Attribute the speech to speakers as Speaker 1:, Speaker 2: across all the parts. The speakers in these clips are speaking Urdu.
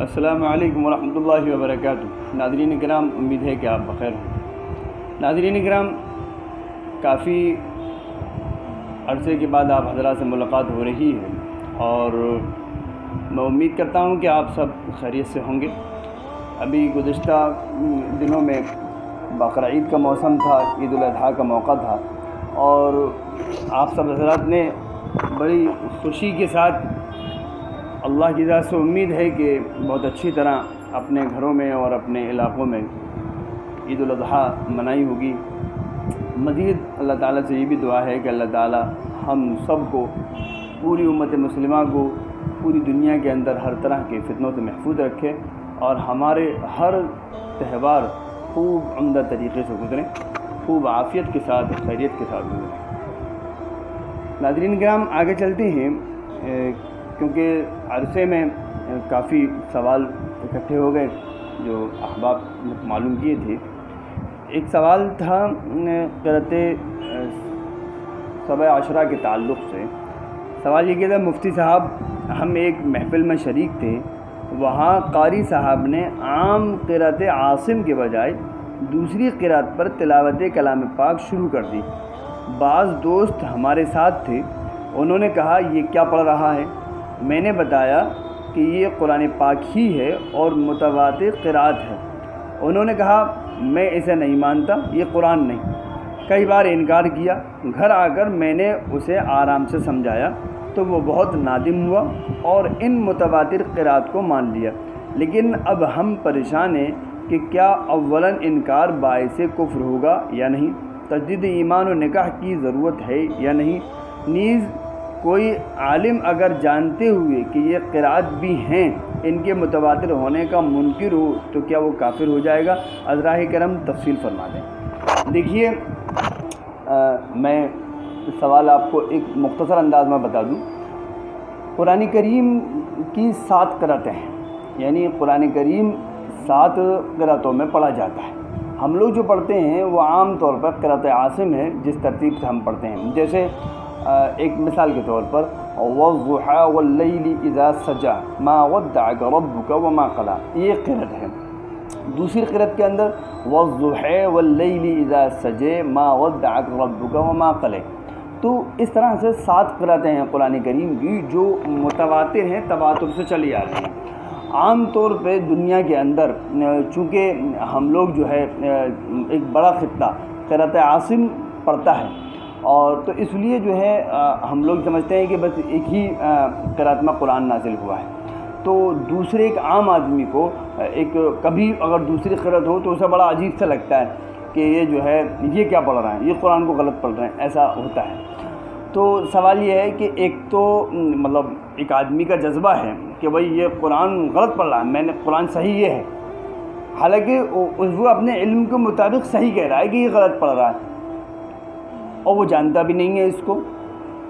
Speaker 1: السلام علیکم ورحمۃ اللہ وبرکاتہ۔ ناظرین کرام، امید ہے کہ آپ بخیر ہوں۔ ناظرین کرام، کافی عرصے کے بعد آپ حضرات سے ملاقات ہو رہی ہے اور میں امید کرتا ہوں کہ آپ سب خیریت سے ہوں گے۔ ابھی گزشتہ دنوں میں بقرعید کا موسم تھا، عید الاضحیٰ کا موقع تھا اور آپ سب حضرات نے بڑی خوشی کے ساتھ، اللہ کی ذات سے امید ہے کہ بہت اچھی طرح اپنے گھروں میں اور اپنے علاقوں میں عید الاضحیٰ منائی ہوگی۔ مزید اللہ تعالیٰ سے یہ بھی دعا ہے کہ اللہ تعالیٰ ہم سب کو، پوری امت مسلمہ کو پوری دنیا کے اندر ہر طرح کے فتنوں سے محفوظ رکھے اور ہمارے ہر تہوار خوب عمدہ طریقے سے گزریں، خوب عافیت کے ساتھ، خیریت کے ساتھ گزریں۔ ناظرین کرام، آگے چلتے ہیں کیونکہ عرصے میں کافی سوال اکٹھے ہو گئے جو احباب نے معلوم کیے تھے۔ ایک سوال تھا قرأت سبع عشرہ کے تعلق سے۔ سوال یہ کیا تھا، مفتی صاحب ہم ایک محفل میں شریک تھے، وہاں قاری صاحب نے عام قرأت عاصم کے بجائے دوسری قرأت پر تلاوت کلام پاک شروع کر دی۔ بعض دوست ہمارے ساتھ تھے، انہوں نے کہا یہ کیا پڑھ رہا ہے؟ میں نے بتایا کہ یہ قرآن پاک ہی ہے اور متواتر قرأت ہے۔ انہوں نے کہا میں اسے نہیں مانتا، یہ قرآن نہیں۔ کئی بار انکار کیا۔ گھر آ کر میں نے اسے آرام سے سمجھایا تو وہ بہت نادم ہوا اور ان متواتر قرأت کو مان لیا۔ لیکن اب ہم پریشان ہیں کہ کیا اولاً انکار باعث کفر ہوگا یا نہیں، تجدید ایمان و نکاح کی ضرورت ہے یا نہیں، نیز کوئی عالم اگر جانتے ہوئے کہ یہ قرأت بھی ہیں ان کے متواتر ہونے کا منکر ہو تو کیا وہ کافر ہو جائے گا؟ عذراء کرم تفصیل فرما دیں۔ دیکھیے، میں سوال آپ کو ایک مختصر انداز میں بتا دوں۔ قرآن کریم کی 7 قرأتیں ہیں، یعنی قرآن کریم 7 قرأتوں میں پڑھا جاتا ہے۔ ہم لوگ جو پڑھتے ہیں وہ عام طور پر قرأت عاصم ہے، جس ترتیب سے ہم پڑھتے ہیں۔ جیسے ایک مثال کے طور پر وَالضُّحَىٰ وَاللَّيْلِ إِذَا سَجَىٰ مَا وَدَّعَكَ رَبُّكَ وَمَا قَلَىٰ، یہ قرأت ہے۔ دوسری قرأت کے اندر وَالضُّحَىٰ وَاللَّيْلِ إِذَا سَجَىٰ مَا وَدَّعَكَ رَبُّكَ وَمَا قَلَىٰ۔ تو اس طرح سے 7 قرأتیں ہیں قرآن کریم کی جو متواتر ہیں، تواتر سے چلی آ رہی ہیں۔ عام طور پہ دنیا کے اندر چونکہ ہم لوگ جو ہے ایک بڑا خطہ قرأت عاصم پڑھتا ہے اور تو اس لیے جو ہے ہم لوگ سمجھتے ہیں کہ بس ایک ہی قرأت میں قرآن نازل ہوا ہے۔ تو دوسرے ایک عام آدمی کو ایک کبھی اگر دوسری قرأت ہو تو اسے بڑا عجیب سا لگتا ہے کہ یہ جو ہے یہ کیا پڑھ رہے ہیں، یہ قرآن کو غلط پڑھ رہے ہیں، ایسا ہوتا ہے۔ تو سوال یہ ہے کہ ایک تو مطلب ایک آدمی کا جذبہ ہے کہ بھئی یہ قرآن غلط پڑھ رہا ہے، میں نے قرآن صحیح یہ ہے، حالانکہ وہ اپنے علم کے مطابق صحیح کہہ رہا ہے کہ یہ غلط پڑھ رہا ہے اور وہ جانتا بھی نہیں ہے اس کو۔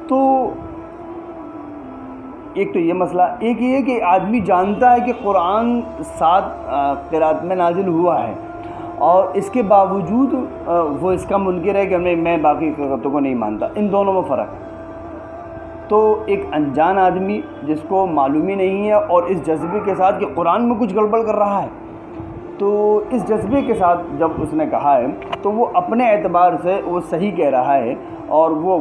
Speaker 1: تو ایک تو یہ مسئلہ، ایک یہ کہ آدمی جانتا ہے کہ قرآن 7 قرأت میں نازل ہوا ہے اور اس کے باوجود وہ اس کا منکر ہے کہ میں باقی قرأتوں کو نہیں مانتا۔ ان دونوں میں فرق ہے۔ تو ایک انجان آدمی جس کو معلوم ہی نہیں ہے اور اس جذبے کے ساتھ کہ قرآن میں کچھ گڑبڑ کر رہا ہے، تو اس جذبے کے ساتھ جب اس نے کہا ہے تو وہ اپنے اعتبار سے وہ صحیح کہہ رہا ہے اور وہ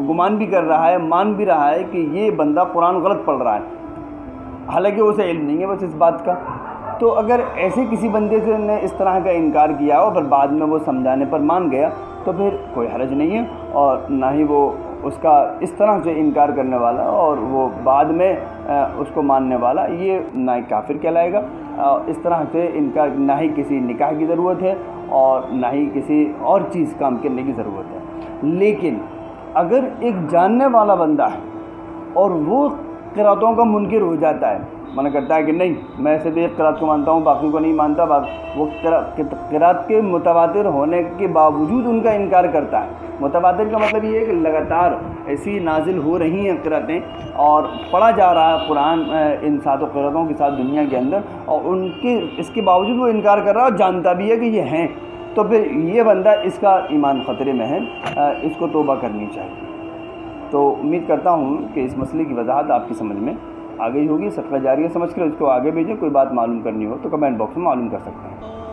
Speaker 1: گمان بھی کر رہا ہے، مان بھی رہا ہے کہ یہ بندہ قرآن غلط پڑھ رہا ہے، حالانکہ اسے علم نہیں ہے بس اس بات کا۔ تو اگر ایسے کسی بندے سے نے اس طرح کا انکار کیا اور پھر بعد میں وہ سمجھانے پر مان گیا تو پھر کوئی حرج نہیں ہے، اور نہ ہی وہ اس کا اس طرح سے انکار کرنے والا اور وہ بعد میں اس کو ماننے والا یہ نہ کافر کہلائے گا۔ اس طرح سے انکار نہ ہی کسی نکاح کی ضرورت ہے اور نہ ہی کسی اور چیز کام کرنے کی ضرورت ہے۔ لیکن اگر ایک جاننے والا بندہ ہے اور وہ قرأتوں کا منکر ہو جاتا ہے، منع کرتا ہے کہ نہیں میں صرف ایک قرأت کو مانتا ہوں باقی کو نہیں مانتا، وہ قرأت کے متواتر ہونے کے باوجود ان کا انکار کرتا ہے۔ متواتر کا مطلب یہ ہے کہ لگاتار ایسی نازل ہو رہی ہیں قرأتیں اور پڑھا جا رہا ہے قرآن ان 7 قرأتوں کے ساتھ دنیا کے اندر، اور ان کے اس کے باوجود وہ انکار کر رہا ہے اور جانتا بھی ہے کہ یہ ہیں، تو پھر یہ بندہ اس کا ایمان خطرے میں ہے، اس کو توبہ کرنی چاہیے۔ تو امید کرتا ہوں کہ اس مسئلے کی وضاحت آپ کی سمجھ میں آ گئی ہوگی، صدقہ جاریہ سمجھ کر اس کو آگے بھیجیں۔ کوئی بات معلوم کرنی ہو تو کمنٹ باکس میں معلوم کر سکتے ہیں۔